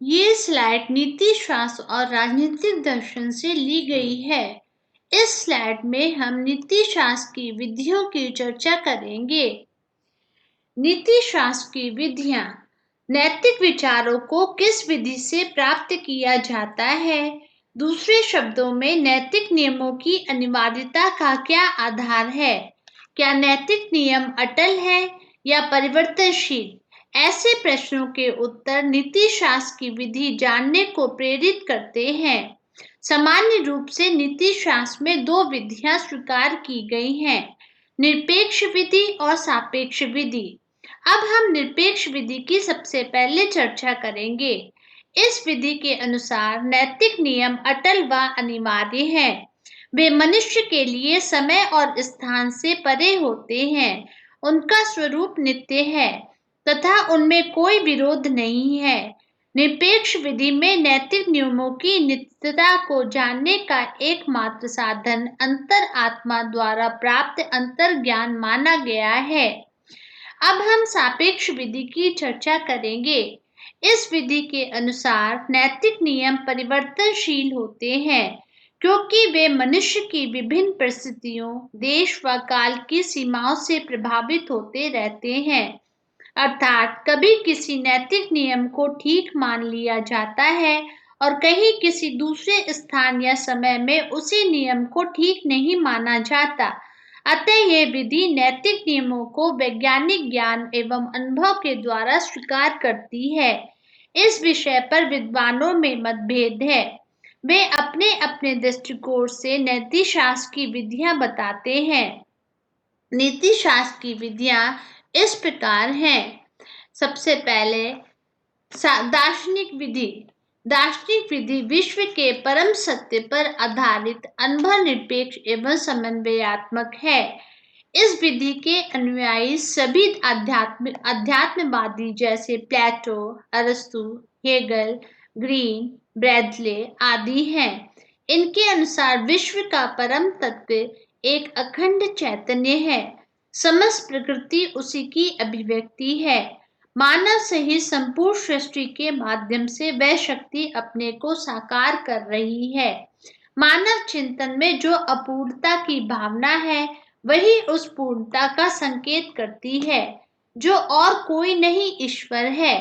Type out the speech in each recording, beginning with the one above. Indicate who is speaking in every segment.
Speaker 1: ये स्लाइड नीति शास्त्र और राजनीतिक दर्शन से ली गई है। इस स्लाइड में हम नीति शास्त्र की विधियों की चर्चा करेंगे। नीति शास्त्र की विधियां। नैतिक विचारों को किस विधि से प्राप्त किया जाता है? दूसरे शब्दों में नैतिक नियमों की अनिवार्यता का क्या आधार है? क्या नैतिक नियम अटल है या परिवर्तनशील? ऐसे प्रश्नों के उत्तर नीति शास्त्र की विधि जानने को प्रेरित करते हैं। सामान्य रूप से नीति शास्त्र में दो विधियां स्वीकार की गई हैं, निरपेक्ष विधि और सापेक्ष विधि। अब हम निरपेक्ष विधि की सबसे पहले चर्चा करेंगे। इस विधि के अनुसार नैतिक नियम अटल व अनिवार्य हैं। वे मनुष्य के लिए समय और स्थान से परे होते हैं। उनका स्वरूप नित्य है तथा उनमें कोई विरोध नहीं है। निरपेक्ष विधि में नैतिक नियमों की नित्यता को जानने का एकमात्र साधन अंतर आत्मा द्वारा प्राप्त अंतर ज्ञान माना गया है। अब हम सापेक्ष विधि की चर्चा करेंगे। इस विधि के अनुसार नैतिक नियम परिवर्तनशील होते हैं क्योंकि वे मनुष्य की विभिन्न परिस्थितियों, देश व काल की सीमाओं से प्रभावित होते रहते हैं। अर्थात कभी किसी नैतिक नियम को ठीक मान लिया जाता है और कहीं किसी दूसरे स्थान या समय में उसी नियम को ठीक नहीं माना जाता। अतः यह विधि नैतिक नियमों को वैज्ञानिक ज्ञान एवं अनुभव के द्वारा स्वीकार करती है। इस विषय पर विद्वानों में मतभेद है। वे अपने अपने दृष्टिकोण से नीति शास्त्र की विधियां बताते हैं। नीति शास्त्र की विधियां इस प्रकार हैं। सबसे पहले दार्शनिक विधि। दार्शनिक विधि विश्व के परम सत्य पर आधारित अनुभव निरपेक्ष एवं समन्वयात्मक है। इस विधि के अनुयायी सभी अध्यात्मवादी जैसे प्लेटो, अरस्तु, हेगल, ग्रीन, ब्रैडले आदि हैं। इनके अनुसार विश्व का परम तत्व एक अखंड चैतन्य है। समस्त प्रकृति उसी की अभिव्यक्ति है। मानव सहित संपूर्ण सृष्टि के माध्यम से वह शक्ति अपने को साकार कर रही है। मानव चिंतन में जो अपूर्णता की भावना है वही उस पूर्णता का संकेत करती है, जो और कोई नहीं ईश्वर है।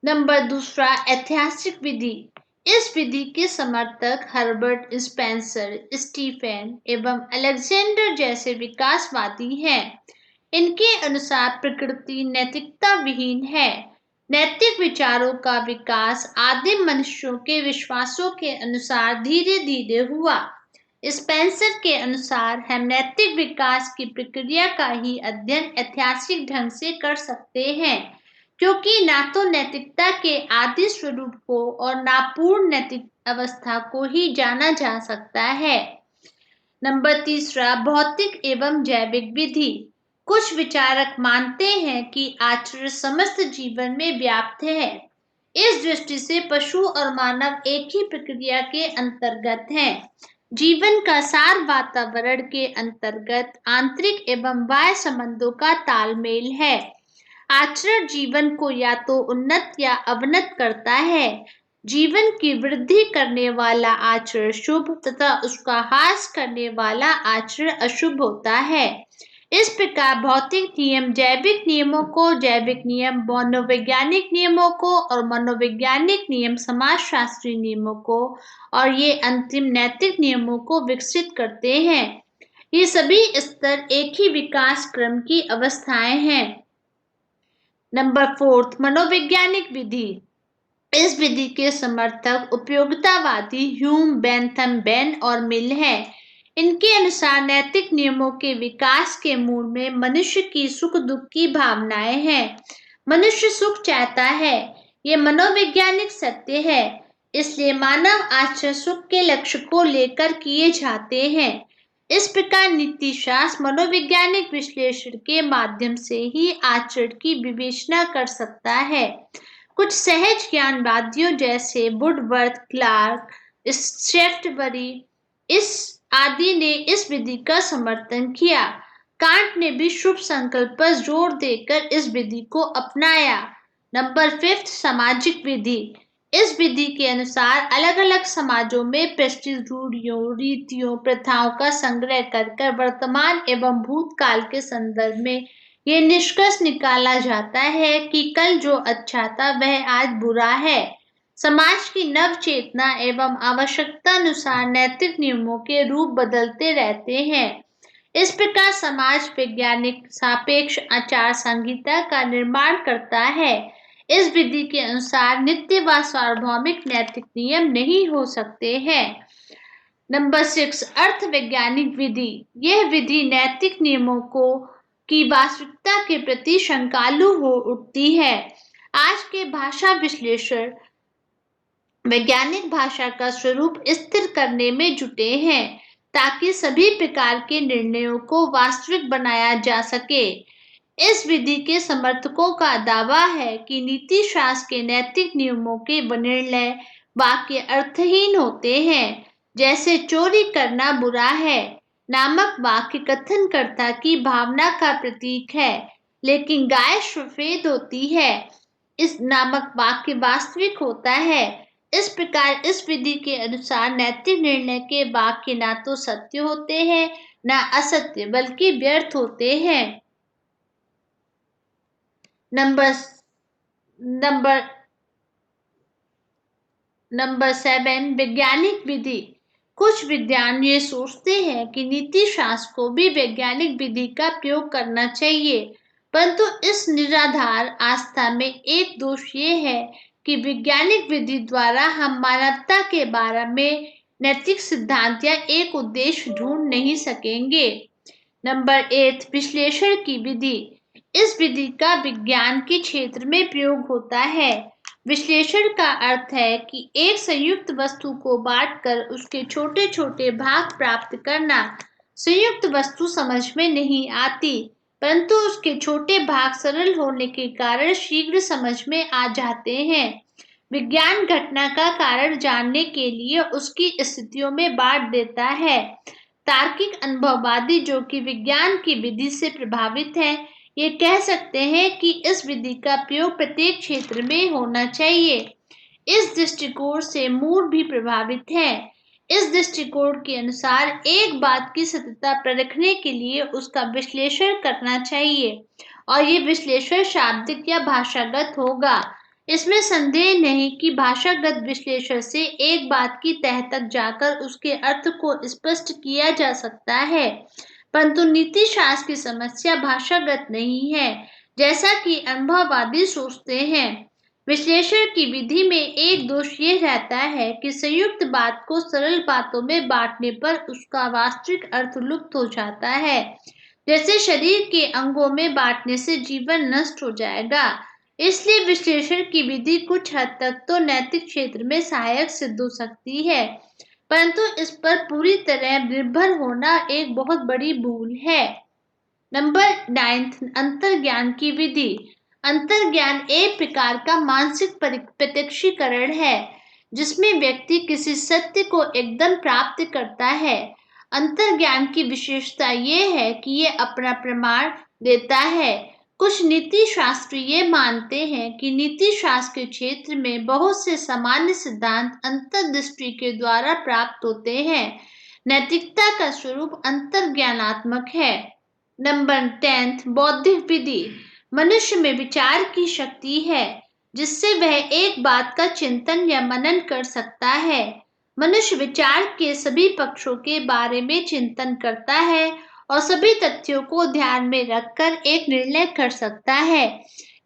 Speaker 1: नंबर दूसरा, ऐतिहासिक विधि। इस विधि के समर्थक हर्बर्ट स्पेंसर, स्टीफेन एवं अलेक्जेंडर जैसे विकासवादी हैं। इनके अनुसार प्रकृति नैतिकता विहीन है। नैतिक विचारों का विकास आदिम मनुष्यों के विश्वासों के अनुसार धीरे धीरे हुआ। स्पेंसर के अनुसार हम नैतिक विकास की प्रक्रिया का ही अध्ययन ऐतिहासिक ढंग से कर सकते हैं, क्योंकि ना तो नैतिकता के आदि स्वरूप को और ना पूर्ण नैतिक अवस्था को ही जाना जा सकता है। नंबर तीसरा, भौतिक एवं जैविक विधि। कुछ विचारक मानते हैं कि आचरण समस्त जीवन में व्याप्त है। इस दृष्टि से पशु और मानव एक ही प्रक्रिया के अंतर्गत हैं। जीवन का सार वातावरण के अंतर्गत आंतरिक एवं बाह्य संबंधों का तालमेल है। आचरण जीवन को या तो उन्नत या अवनत करता है। जीवन की वृद्धि करने वाला आचरण शुभ तथा उसका ह्रास करने वाला आचरण अशुभ होता है। इस प्रकार भौतिक नियम जैविक नियमों को, जैविक नियम मनोवैज्ञानिक नियमों को और मनोवैज्ञानिक नियम समाजशास्त्री नियमों को और ये अंतिम नैतिक नियमों को विकसित करते हैं। ये सभी स्तर एक ही विकास क्रम की अवस्थाएं हैं। नंबर फोर्थ, मनोवैज्ञानिक विधि। इस विधि के समर्थक उपयोगितावादी ह्यूम, बेंथम, बेन और मिल हैं। इनके अनुसार नैतिक नियमों के विकास के मूल में मनुष्य की सुख दुख की भावनाएं हैं। मनुष्य सुख चाहता है, ये मनोवैज्ञानिक सत्य है। इसलिए मानव आचरण सुख के लक्ष्य को लेकर किए जाते हैं। इस प्रकार नीति शास्त्र मनोवैज्ञानिक विश्लेषण के माध्यम से ही आचरण की विवेचना कर सकता है। कुछ सहज ज्ञानवादियों जैसे वुडवर्थ, क्लार्क, शेफ्टबरी इस आदि ने इस विधि का समर्थन किया। कांट ने भी शुभ संकल्प पर जोर देकर इस विधि को अपनाया। नंबर 5 सामाजिक विधि। इस विधि के अनुसार अलग अलग समाजों में प्रचलित रूढ़ियों, रीतियों, प्रथाओं का संग्रह कर वर्तमान एवं भूतकाल के संदर्भ में ये निष्कर्ष निकाला जाता है कि कल जो अच्छा था वह आज बुरा है। समाज की नव चेतना एवं आवश्यकता अनुसार नैतिक नियमों के रूप बदलते रहते हैं। इस प्रकार समाज वैज्ञानिक सापेक्ष आचार संहिता का निर्माण करता है। इस विधि के अनुसार नित्य व सार्वभौमिक नैतिक नियम नहीं हो सकते हैं। नंबर 6 अर्थ वैज्ञानिक विधि। यह विधि नैतिक नियमों को की वास्तविकता के प्रति शंकालु हो उठती है। आज के भाषा विश्लेषण वैज्ञानिक भाषा का स्वरूप स्थिर करने में जुटे हैं ताकि सभी प्रकार के निर्णयों को वास्तविक बनाया जा सके। इस विधि के समर्थकों का दावा है कि नीति शास्त्र के नैतिक नियमों के निर्णय वाक्य अर्थहीन होते हैं, जैसे चोरी करना बुरा है नामक वाक्य कथनकर्ता की भावना का प्रतीक है, लेकिन गाय सफेद होती है इस नामक वाक्य वास्तविक होता है। इस प्रकार इस विधि के अनुसार नैतिक निर्णय के वाक्य ना तो सत्य होते हैं ना असत्य बल्कि व्यर्थ होते हैं। नंबर नंबर नंबर 7 वैज्ञानिक विधि। कुछ विद्वान ये सोचते हैं कि नीति शास्त्र को भी वैज्ञानिक विधि का प्रयोग करना चाहिए, परंतु इस निराधार आस्था में एक दोष ये है कि वैज्ञानिक विधि द्वारा हम मानवता के बारे में नैतिक सिद्धांत या एक उद्देश्य ढूंढ नहीं सकेंगे। नंबर 8 विश्लेषण की विधि। इस विधि का विज्ञान के क्षेत्र में प्रयोग होता है। विश्लेषण का अर्थ है कि एक संयुक्त वस्तु को बांटकर उसके छोटे छोटे भाग प्राप्त करना। संयुक्त वस्तु समझ में नहीं आती, परंतु उसके छोटे भाग सरल होने के कारण शीघ्र समझ में आ जाते हैं। विज्ञान घटना का कारण जानने के लिए उसकी स्थितियों में बांट देता है। तार्किक अनुभववादी जो कि विज्ञान की विधि से प्रभावित है, ये कह सकते हैं कि इस विधि का प्रयोग प्रत्येक क्षेत्र में होना चाहिए। इस दृष्टिकोण से मूड भी प्रभावित है। इस दृष्टिकोण के अनुसार एक बात की सत्यता परखने के लिए उसका विश्लेषण करना चाहिए और ये विश्लेषण शाब्दिक या भाषागत होगा। इसमें संदेह नहीं कि भाषागत विश्लेषण से एक बात की तह तक जाकर उसके अर्थ को स्पष्ट किया जा सकता है, परंतु नीति शास्त्र की समस्या भाषागत नहीं है जैसा कि अनुभववादी सोचते हैं। विश्लेषण की विधि में एक दोष ये रहता है कि संयुक्त बात को सरल बातों में बांटने पर उसका वास्तविक अर्थ लुप्त हो जाता है। जैसे शरीर के अंगों में बांटने से जीवन नष्ट हो जाएगा। इसलिए विश्लेषण की विधि कुछ हद तक तो नैतिक क्षेत्र में सहायक सिद्ध हो सकती है, परंतु इस पर पूरी तरह निर्भर होना एक बहुत बड़ी भूल है। नंबर 9 अंतर्ज्ञान की विधि। अंतर्ज्ञान एक प्रकार का मानसिक प्रत्यक्षीकरण है जिसमें व्यक्ति किसी सत्य को एकदम प्राप्त करता है। अंतर्ज्ञान की विशेषता यह है कि यह अपना प्रमाण देता है। कुछ नीति शास्त्री ये मानते हैं कि नीति शास्त्र के क्षेत्र में बहुत से सामान्य सिद्धांत अंतर्दृष्टि के द्वारा प्राप्त होते हैं। नैतिकता का स्वरूप अंतर्ज्ञानात्मक है। नंबर 10 बौद्धिक विधि। मनुष्य में विचार की शक्ति है जिससे वह एक बात का चिंतन या मनन कर सकता है। मनुष्य विचार के सभी पक्षों के बारे में चिंतन करता है और सभी तथ्यों को ध्यान में रखकर एक निर्णय कर सकता है।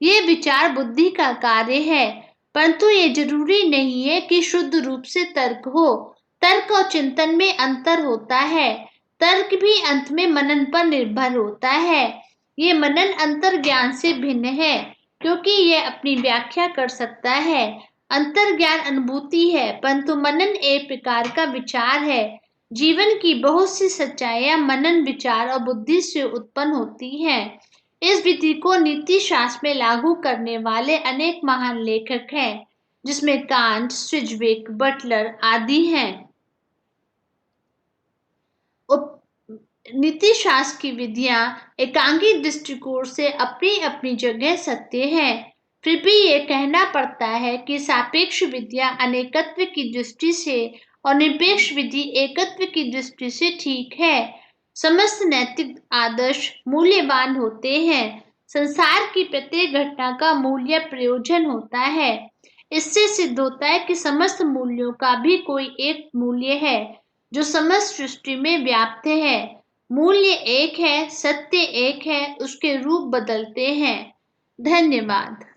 Speaker 1: ये विचार बुद्धि का कार्य है, परंतु ये जरूरी नहीं है कि शुद्ध रूप से तर्क हो। तर्क और चिंतन में अंतर होता है। तर्क भी अंत में मनन पर निर्भर होता है। ये मनन अंतर्ज्ञान से भिन्न है क्योंकि यह अपनी व्याख्या कर सकता है। अंतर्ज्ञान अनुभूति है, परंतु मनन एक प्रकार का विचार है। जीवन की बहुत सी सच्चाइयां मनन, विचार और बुद्धि से उत्पन्न होती हैं। इस विधि को नीति शास्त्र में लागू करने वाले अनेक महान लेखक हैं, जिसमें कांट, सिज्विक, बटलर आदि हैं। नीति शास्त्र की विधियां एकांगी दृष्टिकोण से अपनी अपनी जगह सत्य हैं, फिर भी ये कहना पड़ता है कि सापेक्ष विद्या अनेकत्व की दृष्टि से और निरपेक्ष विधि एकत्व की दृष्टि से ठीक है। समस्त नैतिक आदर्श मूल्यवान होते हैं। संसार की प्रत्येक घटना का मूल्य प्रयोजन होता है। इससे सिद्ध होता है कि समस्त मूल्यों का भी कोई एक मूल्य है जो समस्त सृष्टि में व्याप्त है। मूल्य एक है, सत्य एक है, उसके रूप बदलते हैं। धन्यवाद।